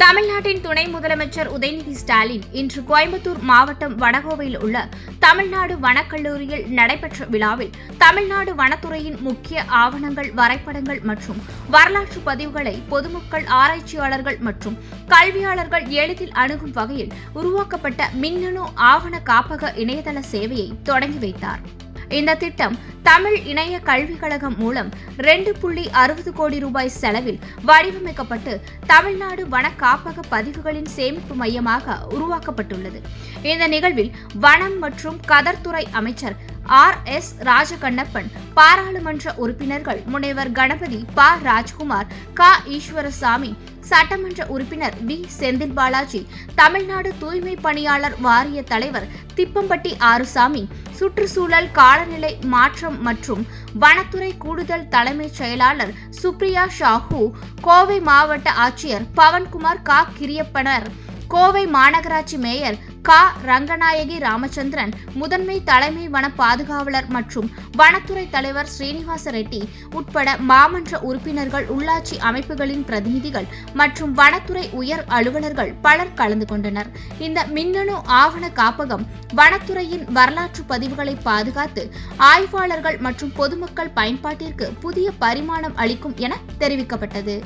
தமிழ்நாட்டின் துணை முதலமைச்சர் உதயநிதி ஸ்டாலின் இன்று கோயம்புத்தூர் மாவட்டம் வடகோவையில் உள்ள தமிழ்நாடு வனக்கல்லூரியில் நடைபெற்ற விழாவில் தமிழ்நாடு வனத்துறையின் முக்கிய ஆவணங்கள், வரைபடங்கள் மற்றும் வரலாற்று பதிவுகளை பொதுமக்கள், ஆராய்ச்சியாளர்கள் மற்றும் கல்வியாளர்கள் எளிதில் அணுகும் வகையில் உருவாக்கப்பட்ட மின்னணு ஆவண காப்பக இணையதள சேவையை தொடங்கி வைத்தார். இந்த திட்டம் தமிழ் இணைய கல்விக் கழகம் மூலம் 2.60 கோடி ரூபாய் செலவில் வடிவமைக்கப்பட்டு தமிழ்நாடு வன காப்பக பதிவுகளின் சேமிப்பு மையமாக உருவாக்கப்பட்டுள்ளது. இந்த நிகழ்வில் வனம் மற்றும் கதர்துறை அமைச்சர் R.S. ராஜகண்ணப்பன், பாராளுமன்ற உறுப்பினர்கள் முனைவர் கணபதி, ப. ராஜ்குமார், க. ஈஸ்வரசாமி, சட்டமன்ற உறுப்பினர் வி. செந்தில் பாலாஜி, தமிழ்நாடு தூய்மை பணியாளர் வாரிய தலைவர் திப்பம்பட்டி ஆறுசாமி, சுற்றுச்சூழல் காலநிலை மாற்றம் மற்றும் வனத்துறை கூடுதல் தலைமைச் செயலாளர் சுப்ரியா சாஹூ, கோவை மாவட்ட ஆட்சியர் பவன்குமார், க. கிரியப்பனர், கோவை மாநகராட்சி மேயர் க. ரங்கநாயகி ராமச்சந்திரன், முதன்மை தலைமை வன பாதுகாவலர் மற்றும் வனத்துறை தலைவர் ஸ்ரீனிவாச ரெட்டி உட்பட மாமன்ற உறுப்பினர்கள், உள்ளாட்சி அமைப்புகளின் பிரதிநிதிகள் மற்றும் வனத்துறை உயர் அலுவலர்கள் பலர் கலந்து கொண்டனர். இந்த மின்னணு ஆவண காப்பகம் வனத்துறையின் வரலாற்று பதிவுகளை பாதுகாத்து ஆய்வாளர்கள் மற்றும் பொதுமக்கள் பயன்பாட்டிற்கு புதிய பரிமாணம் அளிக்கும் என தெரிவிக்கப்பட்டது.